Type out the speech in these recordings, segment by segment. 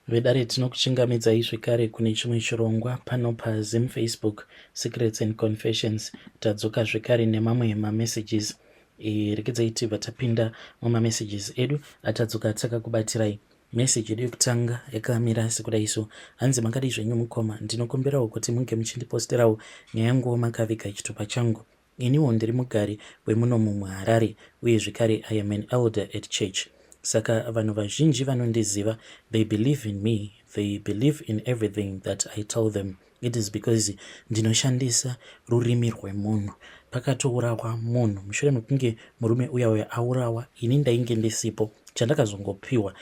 Vedare tinokuchingamidzai zvekare kune chimwe chirongwa pano paZim Facebook Secrets and Confessions. Tadzoka zvekare nemamwe mamessages. Rekedzai tibva tapinda mumamessages edu atadzoka takakubatirai. Message yedu yekutanga yakamira sekudai so. Hanzi makadai zvenyu mukoma, ndinokumbirawo kuti munge muchindiposterawo nyaya yangu makaviga chitupa changu. Iniwo ndiri mugari wemuno muHarare uye zvekare I am an elder at church. Saka vanhu vazhinji vanondiziva, they believe in me, they believe in everything that I tell them. It is because ndinoshandisa rurimi rwemunhu. Pakatourawa munhu mushure mekunge murume uya aurawa, ini ndainge ndisipo. Chandakazongopiwa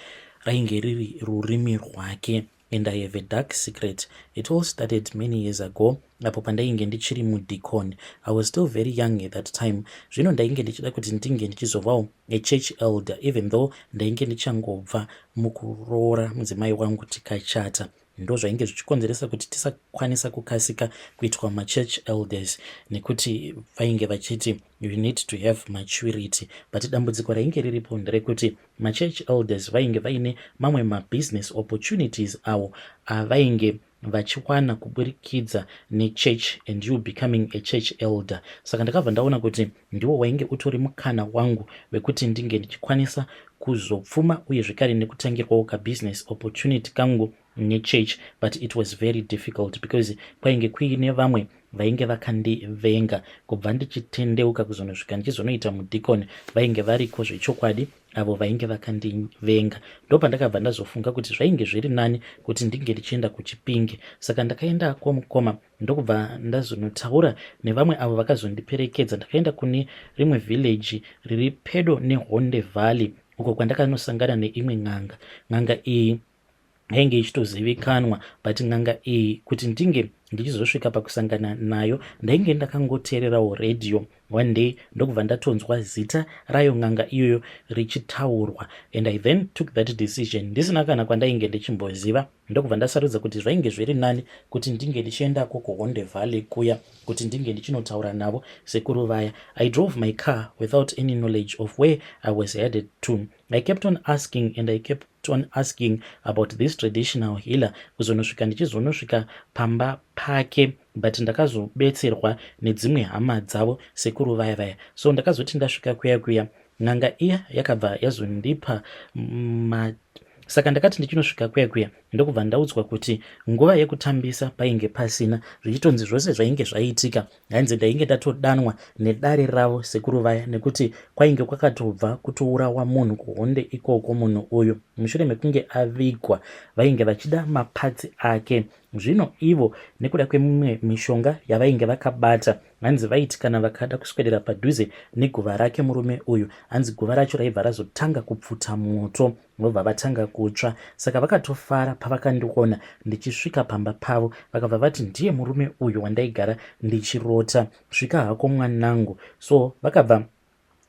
rainge riri rurimi rwake. And I have a dark secret. It all started many years ago. Apo pandainge ndichiri mudikoni. I was still very young at that time. Zvino ndainge ndichida kuti ndinge ndichizovawo a church elder, even though ndainge ndichangobva mukuroora mudzimai wangu tikachata. Ndo zvainge zvichikonzeresa kuti tisakwanisa kukasika kuitwa machurch elders, nekuti vainge vachiti you need to have maturity. But dambudziko rainge riripo nderekuti machurch elders vainge vaine mamwe mabusiness opportunities avo avainge vachiwana kuburikidza nechurch and you becoming a church elder. Saka ndakabva ndaona kuti ndiwo wainge utori mukana wangu wekuti ndinge ndichikwanisa kuzopfuma uye zvekare nekutangirwawo kabusiness opportunity kangu nechurch. But it was very difficult because kwainge kuine vamwe vainge vakandivenga kubva ndichitendeuka kuzonosvika ndichizonoita mudikoni. Vainge variko zvechokwadi avo vainge vakandivenga. Ndo pandakabva ndazofunga kuti zvainge zviri nani kuti ndinge ndichienda kuchipinge. Saka ndakaenda kwamukoma ndokubva ndazonotaura nevamwe avo vakazondiperekedza. Ndakaenda kune rimwe village riri pedo neHonde Valley, uko kwandakanosangana neimwe n'anga. N'anga iyi yainge ichitozivikanwa, but n'anga iyi kuti ndinge ndichizosvika pakusangana nayo ndainge ndakangoteererawo radio. One day ndokubva ndatonzwa zita rayo n'anga iyoyo richitaurwa, and I then took that decision ndisina kana kwandainge ndichimboziva. Ndokubva ndasarudza kuti zvainge zviri nani kuti ndinge ndichiendako kuHonde Valley kuya kuti ndinge ndichinotaura navo sekuru vaya. I drove my car without any knowledge of where I was headed to. I kept on asking and I kept on asking about this traditional healer kuzonosvika ndichizonosvika pamba pake, but ndakazobetserwa nedzimwe hama dzavo sekuru vaya vaya. So ndakazoti ndasvika kuya n'anga iya yakabva yazondipa saka ndakati ndichinosvika kuya ndokubva ndaudzwa kuti nguva yekutambisa painge pasina, zvichitonzi zvose zvainge zvaitika hanzi ndainge ndatodanwa nedare ravo sekuru vaya, nekuti kwainge kwakatobva kutourawa munhu kuHonde ikoko. Munhu uyu mushure mekunge avigwa vainge vachida mapatsi ake. Zvino ivo nekuda kwemimwe mishonga yavainge vakabata, hanzi vaiti kana vakada kuswedera padhuze neguva rake murume uyu, hanzi guva racho raibva razotanga kupfuta moto vobva vatanga kutsva. Saka vakatofara pavakandiona ndichisvika pamba pavo, vakabva vati ndiye murume uyu wandaigara ndichirota, svika hako mwanangu. So vakabva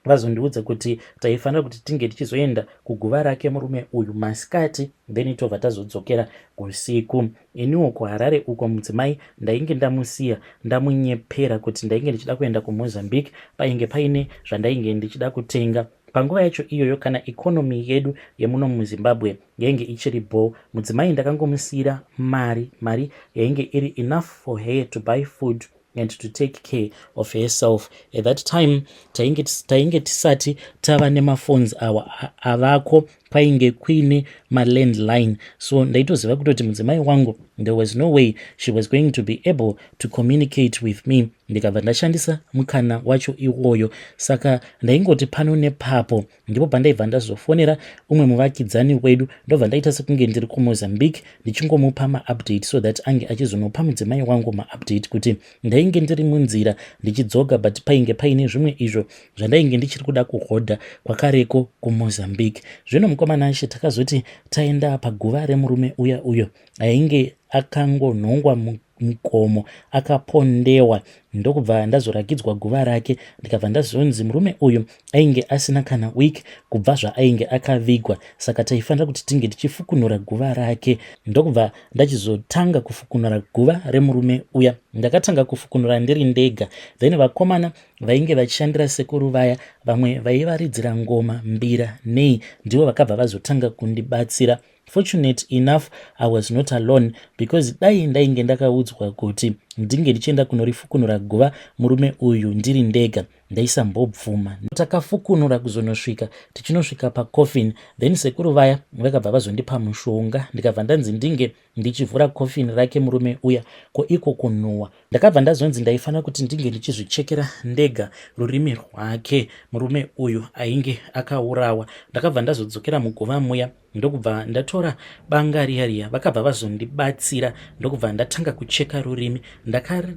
vazondiudza kuti taifanira kuti tinge tichizoenda kuguva rake murume uyu masikati, then tobva tazodzokera kusiku. Iniwo kuHarare uko mudzimai ndainge ndamusiya ndamunyepera kuti ndainge ndichida kuenda kuMozambique, painge paine zvandainge ndichida kutenga. Panguva yacho iyoyo kana ikonomi yedu yemuno muZimbabwe yainge ichiri bho, mudzimai ndakangomusiyira mari yainge iri enough for her to buy food and to take care of herself. At that time tainge tisati tava nemaphones awa avako, painge kuine malandline. So ndaitoziva kutoti mudzimai wangu there was no way she was going to be able to communicate with me. Ndikabva ndashandisa mukana wacho iwoyo. Saka ndaingoti pano nepapo ndipo pandaibva ndazofonera umwe muvakidzani wedu, ndobva ndaita sekunge ndiri kuMozambique ndichingomupa maupdate so that ange achizonopa mudzimai wangu maupdate kuti ndainge ndiri munzira ndichidzoga, but painge paine zvimwe izvo zvandainge ndichiri kuda kuhodha kwakareko kuMozambique. Zvino mukomana ashe takazoti taenda paguva remurume uyo ainge akangonhongwa mukomo akapondewa. Ndokubva ndazorakidzwa guva rake, ndikabva ndazonzi murume uyu ainge asina kana week kubva zvaainge akavigwa, saka taifanira kuti tinge tichifukunura guva rake. Ndokubva ndachizotanga kufukunura guva remurume uya. Ndakatanga kufukunura ndiri ndega, then vakomana vainge vachishandira sekuru vaya, vamwe vaivaridzira ngoma, mbira nei, ndivo vakabva vazotanga kundibatsira Fortunate enough I was not alone, because dai ndainge ndakaudzwa kuti ndinge ndichienda kunorifukunura guva murume uyu ndiri ndega, ndaisambobvuma. Takafukunura kuzonosvika, tichinosvika pacoffin, then sekuru vaya vakabva vazondipa mushonga, ndikabva ndanzi ndinge ndichivhura coffin rake murume uya, ko iko kunhuhwa. Ndakabva ndazonzi ndaifanira kuti ndinge ndichizvichekera ndega rurimi rwake murume uyu ainge akaurawa. Ndakabva ndazodzokera muguva muya, ndokubva ndatora banga riya vakabva vazondibatsira, ndokubva ndatanga kucheka rurimi.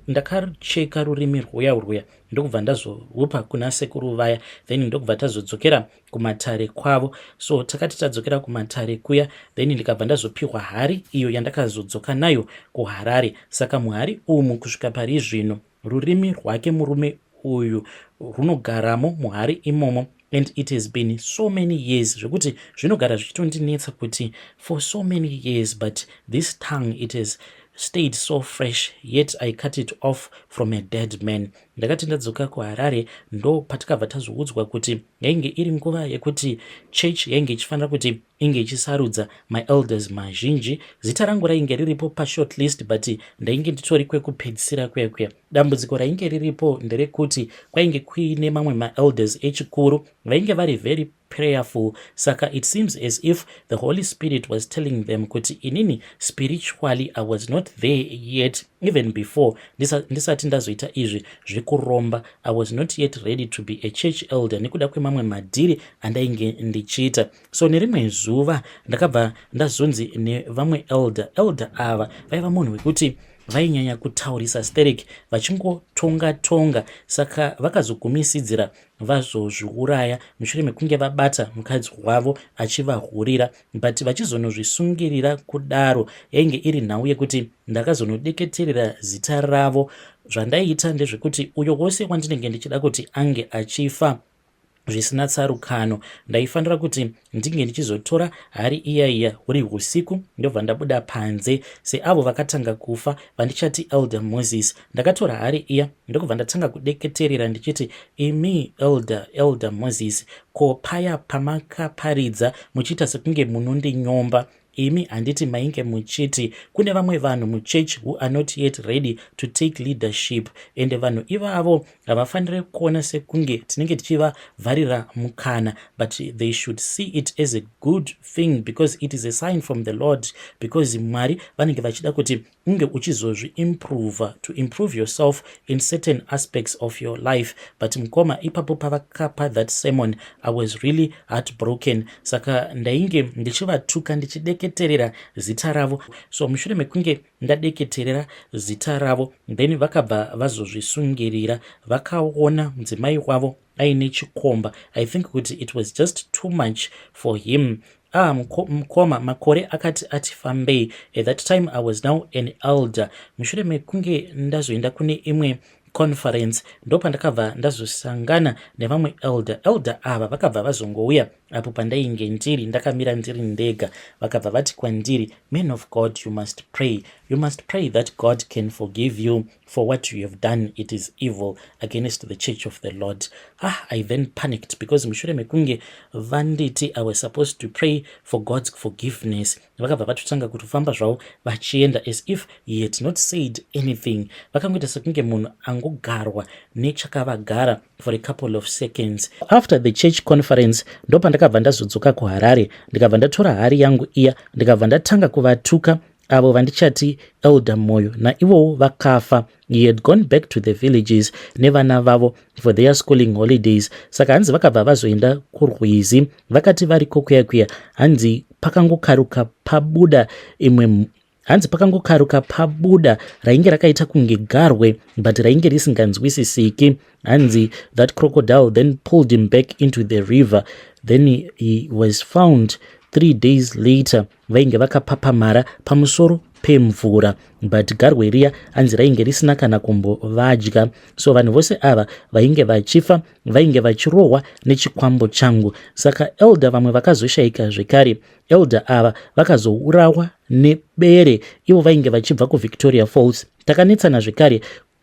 Ndakacheka rurimi rwuya ndokubva ndazohupa kuna sekuru vaya, then ndokubva tazodzokera kumatare kwavo. So takati tadzokera kumatare kuya, then ndikabva ndazopiwa hari iyo yandakazodzoka nayo kuHarare. Saka muhari umu kusvika pari zvino rurimi rwake murume uyu runogaramo muhari imomo, and it has been so many years zvekuti zvinogara zvichitondinetsa kuti for so many years, but this tongue it has stayed so fresh, yet I cut it off from a dead man. Ndakati ndadzoka kuHarare ndo patakabva tazoudzwa kuti yainge iri nguva yekuti church yainge ichifanira kuti inge ichisarudza maelders mazhinji. Zita rangu rainge riripo pashortlist, but ndainge nditori kwekupedzisira kuya. Dambudziko rainge riripo nderekuti kwainge kuine mamwe maelders echikuru vainge vari very prayerful, saka it seems as if the Holy Spirit was telling them kuti inini spiritually I was not there yet, even before ndisati ndazoita izvi zvekuromba. I was not yet ready to be a church elder nekuda kwemamwe madhiri andainge ndichiita. So nerimwe zuva ndakabva ndazonzi nevamwe elder ava vaiva munhu wekuti vainyanya kutaurisa stereki vachingotonga, saka vakazogumisidzira vazozviuraya mushure mekunge vabata mukadzi wavo achivahurira, but vachizonozvisungirira kudaro. Yainge iri nhau yekuti ndakazonodeketerera zita ravo. Zvandaiita ndezvekuti uyo wose wandinenge ndichida kuti ange achifa zvisina tsarukano, ndaifanira kuti ndinge ndichizotora hari iya huri usiku, ndobva ndabuda panze seavo vakatanga kufa vandichati elder Moses. Ndakatora hari iya ndokubva ndatanga kudeketerera ndichiti, imi elder Moses, ko paya pamakaparidza muchiita sekunge munondinyomba, imi handiti mainge muchiti kune vamwe vanhu muchurch who are not yet ready to take leadership, ende vanhu ivavo havafaniri kuona sekunge tinenge tichivavharira mukana, but they should see it as a good thing because it is a sign from the Lord, because Mwari vanenge vachida kuti unge uchizozviimprove, to improve yourself in certain aspects of your life. But mukoma ipapo pavakapa that sermon, I was really heartbroken, saka ndainge ndichivatuka ndichideketerera zita ravo. So mushure mekunge ndadeketerera zita ravo, then vakabva vazozvisungirira, vakaona mudzimai wavo aine chikomba. I think kuti it was just too much for him. Mukoma makore akati ati fambei. At that time I was now an elder. Mushure mekunge ndazoenda kune imwe conference ndopa ndakabva ndazosangana nevamwe elder ava vakabva vazongouya apo pandainge ndiri ndakamira ndiri ndega. Vakabva vati kwandiri, man of God, you must pray that God can forgive you for what you have done. It is evil against the church of the Lord. I then panicked because mushure mekunge vanditi I was supposed to pray for God's forgiveness, vakabva vatotanga kutofamba zvavo vachienda as if he had not said anything. Vakangoita sekunge munhu angogarwa nechakavagara for a couple of seconds. After the church conference ndopa ndakabva ndazodzoka kuHarare, ndikabva ndatora hari yangu iya, ndikabva ndatanga kuvatuka avo vandichati elder Moyo, naivowo vakafa. He had gone back to the villages nevana vavo for their schooling holidays. Saka hanzi vakabva vazoenda kuRwizi, vakati variko kuya hanzi pakangokaruka pabuda rainge rakaita kunge garwe, but rainge risinganzwisisiki. Hanzi that crocodile then pulled him back into the river. Then he was found 3 days later. Vainge vakapapamara pamusoro pemvura, but garwe riya hanzi rainge risina kana kumbovadya. So vanhu vose ava vainge vachifa, vainge vachirohwa nechikwambo changu. Saka elder vamwe vakazoshayika zvekare. Elder ava vakazourawa nebere, ivo vainge vachibva kuVictoria Falls. Takanetsana zvekare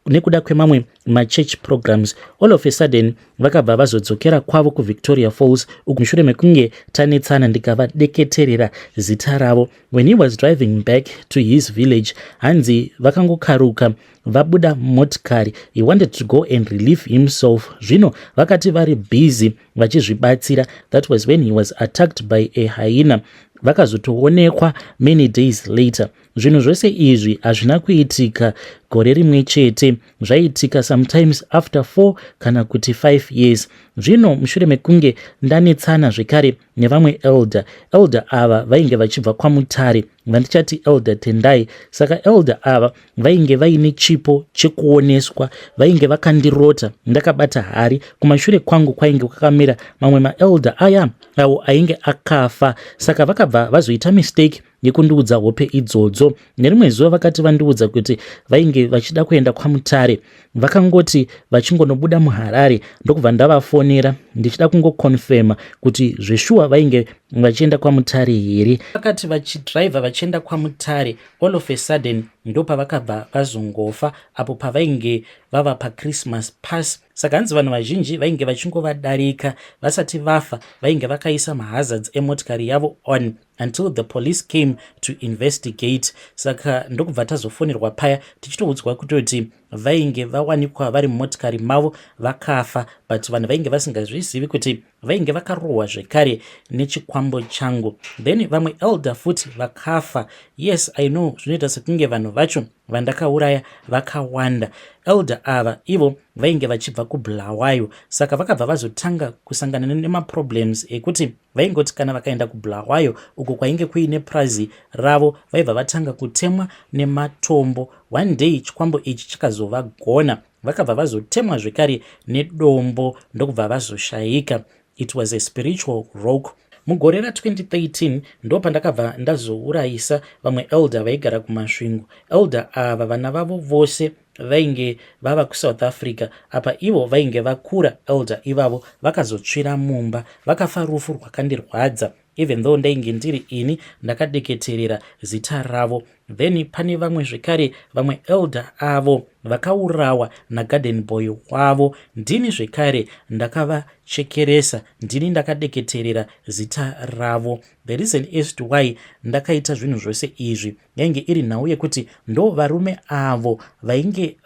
nekuda kwemamwe machurch programs, all of a sudden vakabva vazodzokera kwavo kuVictoria Falls, uku mushure mekunge tanetsana ndikavadeketerera zita ravo. When he was driving back to his village, hanzi vakangokaruka vabuda motikari. He wanted to go and relieve himself. Zvino vakati vari busy vachizvibatsira, that was when he was attacked by a hyena. Vakazotoonekwa many days later. Zvinhu zvose izvi hazvina kuitika gore rimwe chete, zvaitika sometimes after 4 kana kuti 5 years. Zvino mushure mekunge ndanetsana zvekare nevamwe elder ava vainge vachibva kwaMutare, vandichati Elder Tendai. Saka elder ava vainge vaine chipo chekuoneswa, vainge vakandirota ndakabata hari. Kumashure kwangu kwainge kwakamira mamwe maelder aya awo ainge akafa, saka vakabva vazoita mistake yekundiudza hope idzodzo. Nerimwe zuva vakati vandiudza kuti vainge vachida kuenda kwaMutare, vakangoti vachingonobuda muHarare, ndokubva ndavafonera ndichida kungokonfirma kuti zveshuwa vainge vachienda kwaMutare here. Vakati vachidriva vachienda kwaMutare, all of a sudden ndopavakabva vazongofa apo pavainge vava paChristmas pass. Saka hanzi vanhu vazhinji vainge vachingovadarika vasati vafa, vainge vakaisa mahazards emotikari yavo on until the police came to investigate. Saka ndokubva tazofonerwa paya tichitoudzwa kutoti vainge vawanikwa vari mumotikari mavo vakafa, but vanhu vainge vasingazvizivi kuti vainge vakarohwa zvekare nechikwambo changu. Then vamwe elder futi vakafa. Yes, I know zvinoita sekunge vanhu vacho vandakauraya vakawanda. Elder ava ivo vainge vachibva kuBulawayo, saka vakabva vazotanga kusangana nemaproblems ekuti vaingoti kana vakaenda kuBulawayo uko kwainge kuine prazi ravo, vaibva vatanga kutemwa nematombo. One day chikwambo ichi chakazovagona, vakabva vazotemwa zvekare nedombo ndokubva vazoshayika. It was a spiritual rock. Mugore ra2013 ndo pandakabva ndazourayisa vamwe elder vaigara kumasvingo. Elder ava vana vavo vose vainge vava kuSouth Africa, apa ivo vainge vakura elder ivavo vakazotsvira mumba, vakafa rufu rwakandirwadza. Even though ndainge ndiri ini ndakadeketerera zita ravo. Then pane vamwe zvekare vamwe elder avo vakaurawa nagarden boy wavo, ndini zvekare ndakavachekeresa, ndini ndakadeketerera zita ravo. The reason as to why ndakaita zvinhu zvose izvi yainge iri nhau yekuti ndo varume avo vainge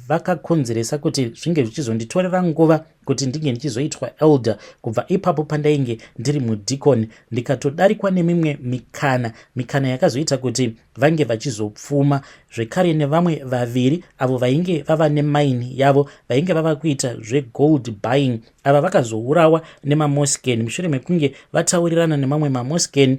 vakakonzeresa kuti zvinge zvichizonditorera nguva kuti ndinge ndichizoitwa elder. Kubva ipapo pandainge ndiri mudikoni ndikatodarikwa nemimwe mikana yakazoita kuti vange vachizopfuma zvekare nevamwe vaviri avo vainge vava nemaini yavo, vainge vava kuita zvegold buying. Ava vakazourawa nemamosken mushure mekunge vataurirana nemamwe mamosken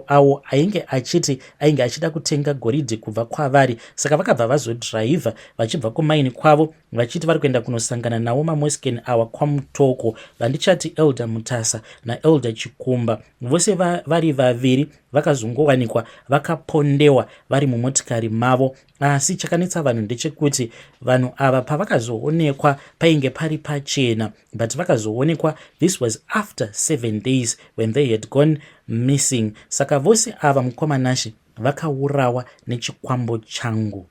awo ainge achiti ainge achida kutenga goridhe kubva kwavari. Saka vakabva vazodhiraivha vachibva kumaini kwavo vachiti vari kuenda kunosangana nawo mamosken awa kwaMutoko, vandichati Elder Mutasa naElder Chikumba. Vose vari vaviri vakazongowanikwa vakapondewa vari mumotikari mavo. Asi chakanetsa vanhu ndechekuti vanhu ava pavakazoonekwa painge pari pachena, but vakazoonekwa this was after 7 days when they had gone missing. Saka vose ava mukomanashi vakaurawa nechikwambo changu.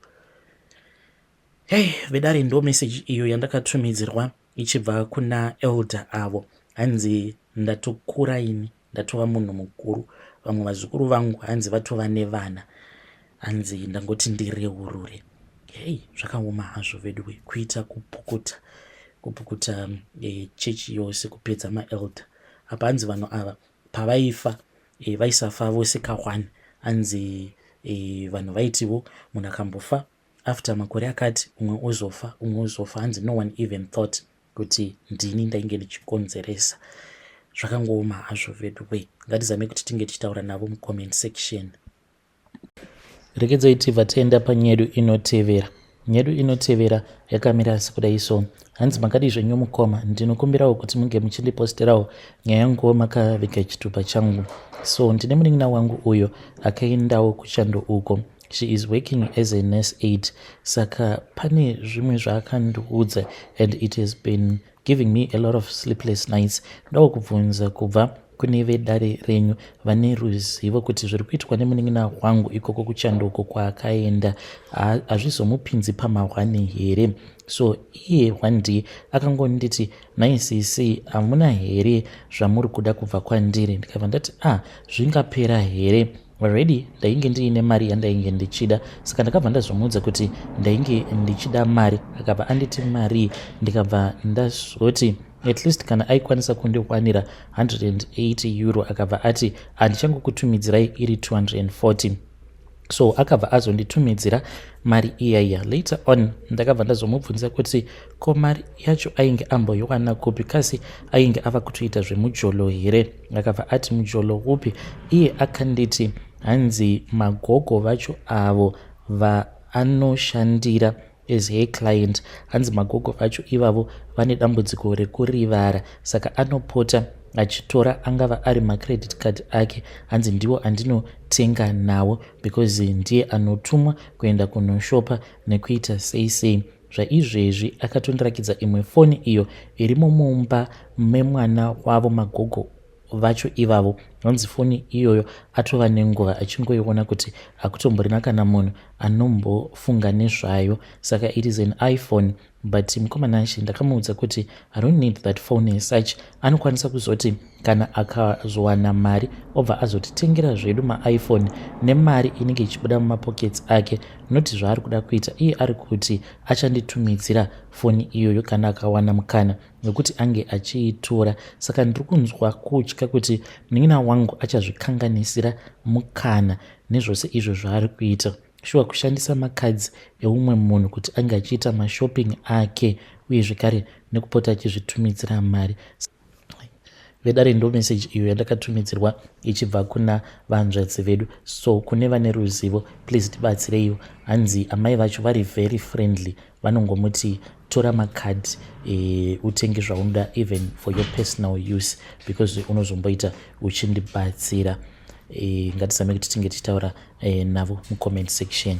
Hey, vedare ndo message iyo yandakatumidzirwa ichibva kuna elder avo. Hanzi ndatokura ini, ndatova munhu mukuru, vamwe vazukuru vangu hanzi vatova nevana, hanzi ndangoti ndireurure. Hey, zvakaoma hazvo vedwe kuita kupukuta chechi yose kupedza maelder. Apa hanzi vanhu ava pavaifa vaisafa vose ka1. Hanzi vanhu vaitivo munhu akambofa after makore akati umwe ozofa, hanzi no one even thought kuti ndini ndainge ndichikonzeresa. Zvakangooma hazvo vedwe. Ngatizame kuti tinge tichitaura navo mucomment section. Regedzai tibva taenda panyedu inotevera. Nyedu inotevera yakamira sekudai so. Hanzi makadi zvenyu mukoma, ndinokumbirawo kuti munge muchindiposterawo nyaya yangu makaviga chitupa changu. So ndine munin'ina wangu uyo akaendawo kuchando uko. She is working as a nurse aide. Saka pane zvimwe zvaakandiudza and it has been giving me a lot of sleepless nights. Ndakubvunza kubva kune vedare renyu vane ruzivo kuti zviri kuitwa nemunin'ina wangu ikoko kuchandoko kwaakaenda hazvizomupinzi pamahwani here. So iye one day akangonditi, naisisi hamuna here zvamuri kuda kubva kwandiri? Ndikabva ndati zvingapera here? Already ndainge ndiine mari yandainge ndichida, saka ndakabva ndazomuudza kuti ndainge ndichida mari. Akabva anditi mari, ndikabva ndazoti at least kana aikwanisa kundiwanira 180 euro, akabva ati handichangokutumidzirai iri 240. So akabva azonditumidzira mari iyaiya. Later on ndakabva ndazomubvunza kuti ko mari yacho ainge amboiwana kupi, kasi ainge ava kutoita zvemujolo here? Akabva ati mujolo upi? Iye akanditi hanzi magogo vacho avo vaanoshandira as a client, hanzi magogo vacho ivavo vane dambudziko rekurivara, saka anopota achitora angava ari macredit card ake, hanzi ndiwo andinotenga nawo because ndiye anotumwa kuenda kunoshopa nekuita sei. Zvaizvezvi akatondirakidza imwe foni iyo irimo mumba memwana wavo magogo vacho ivavo. Hanzi foni iyoyo atova nenguva achingoiona kuti hakutomborina kana munhu anombofunga nezvayo, saka it is an iPhone. But mukomana acho ndakamuudza kuti I don't need that phone as such. Anokwanisa kuzoti kana akazowana mari obva azotitengera zvedu maiPhone nemari inenge ichibuda mumapockets ake, noti zvaari kuda kuita iye ari kuti achanditumidzira foni iyoyo kana akawana mukana wekuti ange achiitora. Saka ndiri kunzwa kutya kuti munin'ina wangu achazvikanganisira mukana nezvose izvo zvaari kuita. Shuwa kushandisa makadzi eumwe munhu kuti ange achiita mashopping ake uye zvekare nekupota achizvitumidzira mari. Vedare ndo message iyo yandakatumidzirwa ichibva kuna vanzvadzi vedu. So kune vane ruzivo, please tibatsireiwo. Hanzi amai vacho vari very friendly, vanongomuti tora makadhi utenge zvaunoda even for your personal use, because unozomboita uchindibatsira. Ngatizame kuti tinge tichitaura navo mucomment section.